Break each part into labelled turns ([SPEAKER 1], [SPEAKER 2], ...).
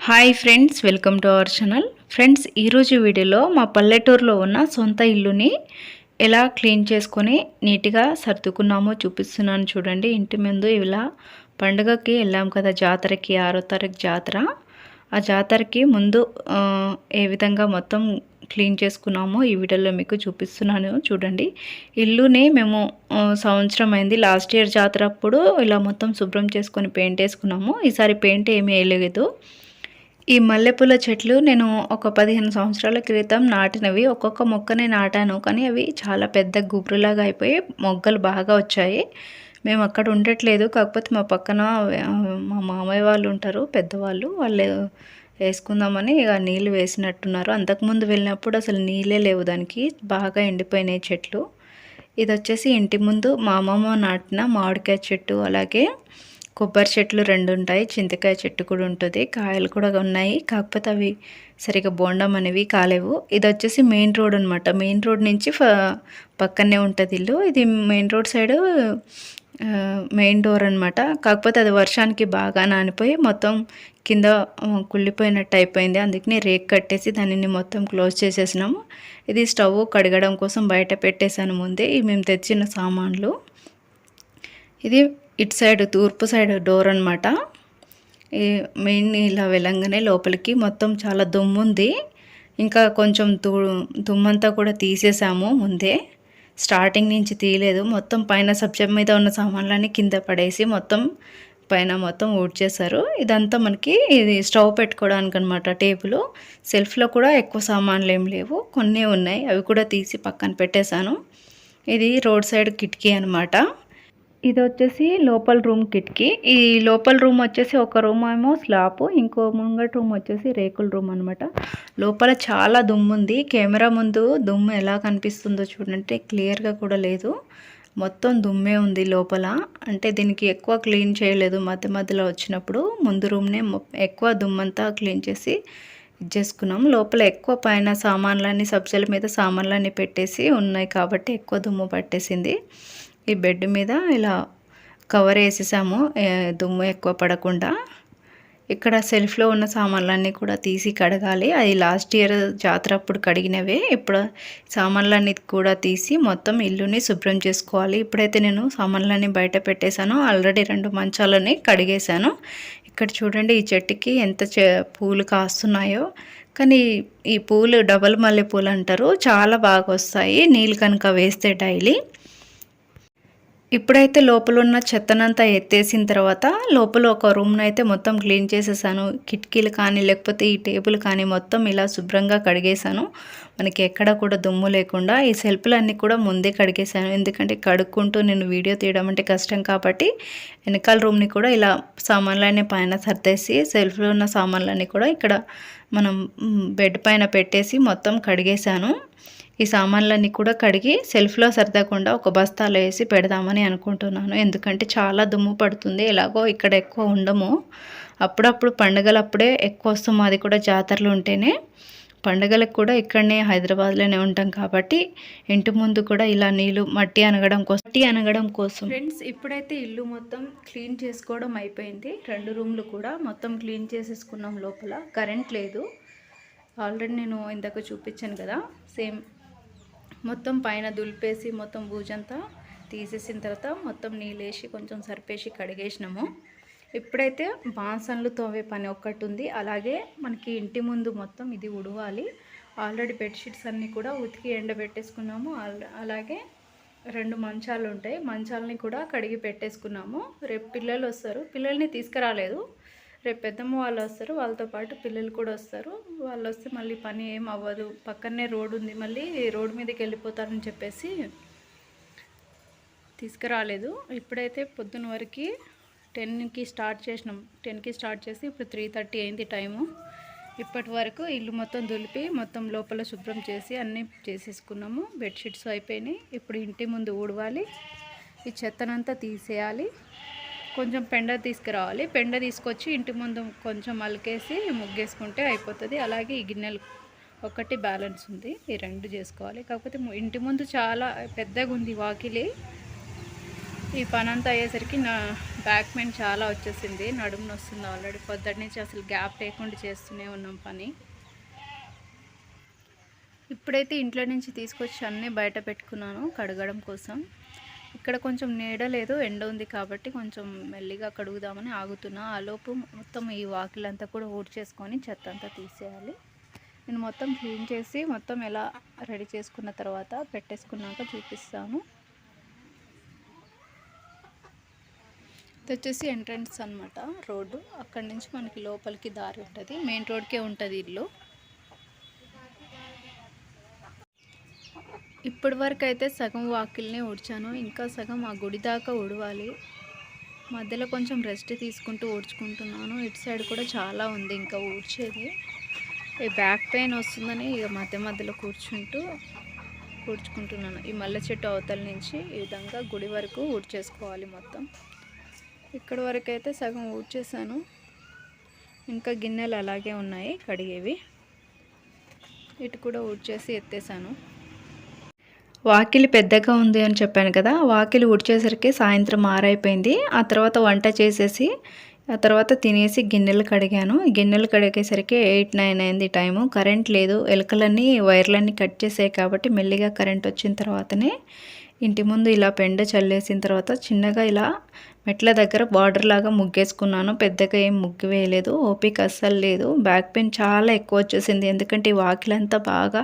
[SPEAKER 1] Hi friends, welcome to our channel. Friends, ఈరోజు వీడియోలో మా పల్లెటూరులో ఉన్న సొంత ఇల్లుని ఎలా క్లీన్ చేసుకొని నీట్గా సర్దుకున్నామో చూపిస్తున్నాను చూడండి. ఇంటి ముందు ఇలా పండుగకి వెళ్ళాం కదా, జాతరకి 6వ తారీఖు జాతర. ఆ జాతరకి ముందు ఏ విధంగా మొత్తం క్లీన్ చేసుకున్నామో ఈ వీడియోలో మీకు చూపిస్తున్నాను చూడండి. ఇల్లుని మేము సంవత్సరం అయింది, లాస్ట్ ఇయర్ జాతర అప్పుడు ఇలా మొత్తం శుభ్రం చేసుకొని పెయింట్ వేసుకున్నాము. ఈసారి పెయింట్ ఏమీ వేయలేదు. ఈ మల్లెపూల చెట్లు నేను ఒక 15 సంవత్సరాల క్రితం నాటినవి. ఒక్కొక్క మొక్కనే నాటాను, కానీ అవి చాలా పెద్ద గుబురులాగా అయిపోయి మొగ్గలు బాగా వచ్చాయి. మేము అక్కడ ఉండట్లేదు, కాకపోతే మా పక్కన మా మామయ్య వాళ్ళు ఉంటారు పెద్దవాళ్ళు, వాళ్ళు వేసుకుందామని ఇక నీళ్ళు వేసినట్టున్నారు. అంతకుముందు వెళ్ళినప్పుడు అసలు నీళ్ళే లేవు, దానికి బాగా ఎండిపోయినాయి చెట్లు. ఇది వచ్చేసి ఇంటి ముందు మా అమ్మమ్మ నాటిన మామిడికాయ చెట్టు, అలాగే కొబ్బరి చెట్లు 2 ఉంటాయి, చింతకాయ చెట్టు కూడా ఉంటుంది, కాయలు కూడా ఉన్నాయి. కాకపోతే అవి సరిగా బోండం అనేవి కాలేవు. ఇది వచ్చేసి మెయిన్ రోడ్ అనమాట. మెయిన్ రోడ్ నుంచి పక్కనే ఉంటుంది ఇల్లు. ఇది main road side main door అనమాట. కాకపోతే అది వర్షానికి బాగా నానిపోయి మొత్తం కింద కుళ్ళిపోయినట్టు అయిపోయింది. అందుకని రేక్ కట్టేసి దానిని మొత్తం క్లోజ్ చేసేసినాము. ఇది స్టవ్ కడగడం కోసం బయట పెట్టేశాను ముందే, ఇవి మేము తెచ్చిన సామాన్లు. ఇది ఇటు సైడ్ తూర్పు సైడ్ డోర్ అనమాట. ఈ మెయిన్ ఇలా వెళ్ళంగానే లోపలికి మొత్తం చాలా దుమ్ము ఉంది. ఇంకా కొంచెం దుమ్మంతా కూడా తీసేసాము ముందే, స్టార్టింగ్ నుంచి తీయలేదు. మొత్తం పైన సబ్జెక్ట్ మీద ఉన్న సామాన్లన్నీ కింద పడేసి మొత్తం పైన మొత్తం ఊడ్చేశారు. ఇదంతా మనకి ఇది స్టవ్ పెట్టుకోవడానికి అనమాట. టేబుల్ సెల్ఫ్లో కూడా ఎక్కువ సామాన్లు ఏం లేవు, కొన్ని ఉన్నాయి, అవి కూడా తీసి పక్కన పెట్టేశాను. ఇది రోడ్ సైడ్ కిటికీ అనమాట. ఇది వచ్చేసి లోపల రూమ్ కిటికీ. ఈ లోపల రూమ్ వచ్చేసి ఒక రూమ్ ఏమో స్లాబ్, ఇంకో ముంగట రూమ్ వచ్చేసి రేకుల రూమ్ అనమాట. లోపల చాలా దుమ్ము ఉంది. కెమెరా ముందు దుమ్ము ఎలా కనిపిస్తుందో చూడండి, క్లియర్గా కూడా లేదు, మొత్తం దుమ్మే ఉంది లోపల. అంటే దీనికి ఎక్కువ క్లీన్ చేయలేదు, మధ్య మధ్యలో వచ్చినప్పుడు ముందు రూమ్నే ఎక్కువ దుమ్మంతా క్లీన్ చేసి చేసుకున్నాం. లోపల ఎక్కువ పైన సామాన్లన్నీ సబ్జెల మీద సామాన్లన్నీ పెట్టేసి ఉన్నాయి కాబట్టి ఎక్కువ దుమ్ము పట్టేసింది. ఈ బెడ్ మీద ఇలా కవర్ వేసేసాము దుమ్ము ఎక్కువ పడకుండా. ఇక్కడ సెల్ఫ్లో ఉన్న సామాన్లన్నీ కూడా తీసి కడగాలి. అది లాస్ట్ ఇయర్ జాతర అప్పుడు కడిగినవే. ఇప్పుడు సామాన్లన్నీ కూడా తీసి మొత్తం ఇల్లుని శుభ్రం చేసుకోవాలి. ఇప్పుడైతే నేను సామాన్లన్నీ బయట పెట్టేశాను. ఆల్రెడీ 2 మంచాలని కడిగేశాను. ఇక్కడ చూడండి, ఈ చెట్టుకి ఎంత పూలు కాస్తున్నాయో. కానీ ఈ పూలు డబల్ మల్లె పూలు అంటారు, చాలా బాగా వస్తాయి నీళ్ళు కనుక వేస్తే డైలీ. ఇప్పుడైతే లోపల ఉన్న చెత్తనంతా ఎత్తేసిన తర్వాత లోపల ఒక రూమ్ను అయితే మొత్తం క్లీన్ చేసేసాను. కిటికీలు కానీ లేకపోతే ఈ టేబుల్ కానీ మొత్తం ఇలా శుభ్రంగా కడిగేశాను, మనకి ఎక్కడ కూడా దుమ్ము లేకుండా. ఈ సెల్ఫ్లన్నీ కూడా ముందే కడిగేశాను, ఎందుకంటే కడుక్కుంటూ నేను వీడియో తీయడం అంటే కష్టం కాబట్టి. వెనకాల రూమ్ని కూడా ఇలా సామాన్లన్నీ పైన సర్దేసి సెల్ఫ్లో ఉన్న సామాన్లన్నీ కూడా ఇక్కడ మనం బెడ్ పైన పెట్టేసి మొత్తం కడిగేశాను. ఈ సామాన్లన్నీ కూడా కడిగి సెల్ఫ్లో సర్దకుండా ఒక బస్తాలో వేసి పెడదామని అనుకుంటున్నాను, ఎందుకంటే చాలా దుమ్ము పడుతుంది. ఎలాగో ఇక్కడ ఎక్కువ ఉండము, అప్పుడప్పుడు పండుగలప్పుడే ఎక్కువ వస్తాము, అది కూడా జాతరలు ఉంటేనే. పండుగలకు కూడా ఇక్కడనే హైదరాబాద్లోనే ఉంటాం కాబట్టి ఇంటి ముందు కూడా ఇలా నీళ్ళు మట్టి అనగడం కోసం. ఫ్రెండ్స్, ఇప్పుడైతే ఇల్లు మొత్తం క్లీన్ చేసుకోవడం అయిపోయింది. 2 రూమ్లు కూడా మొత్తం క్లీన్ చేసేసుకున్నాం. లోపల కరెంట్ లేదు, ఆల్రెడీ నేను ఇందాక చూపించాను కదా, సేమ్ మొత్తం పైన దులిపేసి మొత్తం బూజంతా తీసేసిన తర్వాత మొత్తం నీళ్ళేసి కొంచెం సరిపేసి కడిగేసినాము. ఇప్పుడైతే బాసన్లు తోవే పని ఒక్కటి ఉంది, అలాగే మనకి ఇంటి ముందు మొత్తం ఇది ఉడవాలి. ఆల్రెడీ బెడ్షీట్స్ అన్నీ కూడా ఉతికి ఎండబెట్టేసుకున్నాము. అలాగే 2 మంచాలు ఉంటాయి, మంచాలని కూడా కడిగి పెట్టేసుకున్నాము. రేపు పిల్లలు వస్తారు, పిల్లల్ని తీసుకురాలేదు, రేపు పెద్దమ్మ వాళ్ళు వస్తారు, వాళ్ళతో పాటు పిల్లలు కూడా వస్తారు. వాళ్ళు వస్తే మళ్ళీ పని ఏం అవ్వదు, పక్కనే రోడ్డు ఉంది, మళ్ళీ రోడ్డు మీదకి వెళ్ళిపోతారని చెప్పేసి తీసుకురాలేదు. ఇప్పుడైతే పొద్దున వరకు 10కి స్టార్ట్ చేసినాం. 10కి స్టార్ట్ చేసి ఇప్పుడు 3:30 అయింది టైము. ఇప్పటి వరకు ఇల్లు మొత్తం దులిపి మొత్తం లోపల శుభ్రం చేసి అన్నీ చేసేసుకున్నాము. బెడ్షీట్స్ అయిపోయినాయి. ఇప్పుడు ఇంటి ముందు ఊడవాలి, ఈ చెత్తనంతా తీసేయాలి, కొంచెం పెండ తీసుకురావాలి. పెండ తీసుకొచ్చి ఇంటి ముందు కొంచెం అలికేసి ముగ్గేసుకుంటే అయిపోతుంది. అలాగే ఈ గిన్నెలు ఒకటి బ్యాలెన్స్ ఉంది, ఈ 2 చేసుకోవాలి. కాకపోతే ఇంటి ముందు చాలా పెద్దగా ఉంది వాకిలి. ఈ పని అంతా అయ్యేసరికి బ్యాక్ పెయిన్ చాలా వచ్చేసింది, నడుము నొస్తుంది ఆల్రెడీ. పొద్దుటి నుంచి అసలు గ్యాప్ లేకుండా చేస్తూనే ఉన్నాం పని. ఇప్పుడైతే ఇంట్లో నుంచి తీసుకొచ్చి అన్నీ బయట పెట్టుకున్నాను కడగడం కోసం. ఇక్కడ కొంచెం నీడ లేదు, ఎండ ఉంది కాబట్టి కొంచెం మెల్లిగా కడుగుదామని ఆగుతున్నా. ఆలోపు మొత్తం ఈ వాకిలంతా కూడా ఊడ్చేసుకొని చెత్త అంతా తీసేయాలి. నేను మొత్తం క్లీన్ చేసి మొత్తం ఎలా రెడీ చేసుకున్న తర్వాత పెట్టేసుకున్నాక చూపిస్తాను. ఇది వచ్చేసి ఎంట్రన్స్ అనమాట, రోడ్డు. అక్కడి నుంచి మనకి లోపలికి దారి ఉంటుంది, మెయిన్ రోడ్కే ఉంటుంది ఇల్లు. ఇప్పటి వరకు అయితే సగం వాకిల్ని ఊడ్చాను, ఇంకా సగం ఆ గుడి దాకా ఊడవాలి. మధ్యలో కొంచెం రెస్ట్ తీసుకుంటూ ఊడ్చుకుంటున్నాను. ఇటు సైడ్ కూడా చాలా ఉంది ఇంకా ఊడ్చేది. ఈ బ్యాక్ పెయిన్ వస్తుందని ఇక మధ్య మధ్యలో ఊడ్చుకుంటున్నాను. ఈ మల్లె చెట్టు అవతల నుంచి ఈ విధంగా గుడి వరకు ఊడ్చేసుకోవాలి మొత్తం. ఇక్కడ వరకు అయితే సగం ఊడ్చేసాను, ఇంకా గిన్నెలు అలాగే ఉన్నాయి కడిగేవి. ఇటు కూడా ఊడ్చేసి ఎత్తేసాను. వాకిలి పెద్దగా ఉంది అని చెప్పాను కదా, వాకిలి ఊడ్చేసరికి సాయంత్రం 6 అయిపోయింది. ఆ తర్వాత వంట చేసేసి ఆ తర్వాత తినేసి గిన్నెలు కడిగాను. గిన్నెలు కడిగేసరికి 8, 9 అయింది టైము. కరెంట్ లేదు, ఎలుకలన్నీ వైర్లన్నీ కట్ చేసాయి కాబట్టి మెల్లిగా కరెంట్ వచ్చిన తర్వాతనే ఇంటి ముందు ఇలా పెండ చల్లేసిన తర్వాత చిన్నగా ఇలా మెట్ల దగ్గర బార్డర్ లాగా ముగ్గేసుకున్నాను. పెద్దగా ఏం ముగ్గు వేయలేదు, ఓపిక అస్సలు లేదు. బ్యాక్ పెయిన్ చాలా ఎక్కువ వచ్చేసింది, ఎందుకంటే ఈ వాకిలంతా బాగా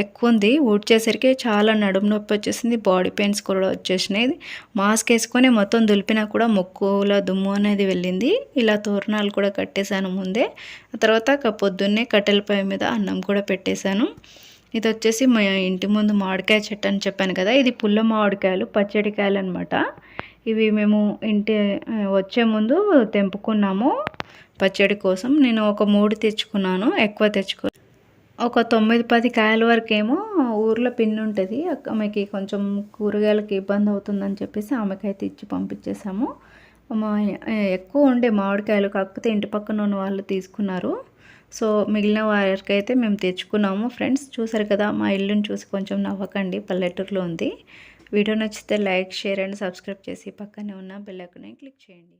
[SPEAKER 1] ఎక్కువ ఉంది. ఊడ్చేసరికి చాలా నడుము నొప్పి వచ్చేసింది, బాడీ పెయిన్స్ కూడా వచ్చేసినాయి. మాస్క్ వేసుకొని మొత్తం దులిపినా కూడా ముక్కులో దుమ్ము అనేది వెళ్ళింది. ఇలా తోరణాలు కూడా కట్టేశాను ముందే. ఆ తర్వాత పొద్దున్నే కట్టెల పొయ్యి మీద అన్నం కూడా పెట్టేశాను. ఇది వచ్చేసి మా ఇంటి ముందు మామిడికాయ చెట్టు అని చెప్పాను కదా, ఇది పుల్ల మామిడికాయలు, పచ్చడికాయలు అనమాట. ఇవి మేము వచ్చే ముందు తెంపుకున్నాము పచ్చడి కోసం. నేను ఒక 3 తెచ్చుకున్నాను, ఎక్కువ ఒక 9-10 కాయల వరకేమో ఊర్లో పిన్ని ఉంటుంది, ఆమెకి కొంచెం కూరగాయలకి ఇబ్బంది అవుతుందని చెప్పేసి ఆమెకైతే ఇచ్చి పంపించేసాము. ఎక్కువ ఉండే మామిడికాయలు, కాకపోతే ఇంటి పక్కన ఉన్న వాళ్ళు తీసుకున్నారు. సో మిగిలిన వారికి అయితే మేము తెచ్చుకున్నాము. ఫ్రెండ్స్ చూసారు కదా, మా ఇల్లుని చూసి కొంచెం నవ్వకండి, పల్లెటూరులో ఉంది. వీడియో నచ్చితే లైక్, షేర్ అండ్ సబ్స్క్రైబ్ చేసి పక్కనే ఉన్న బెల్ ఐకాన్ క్లిక్ చేయండి.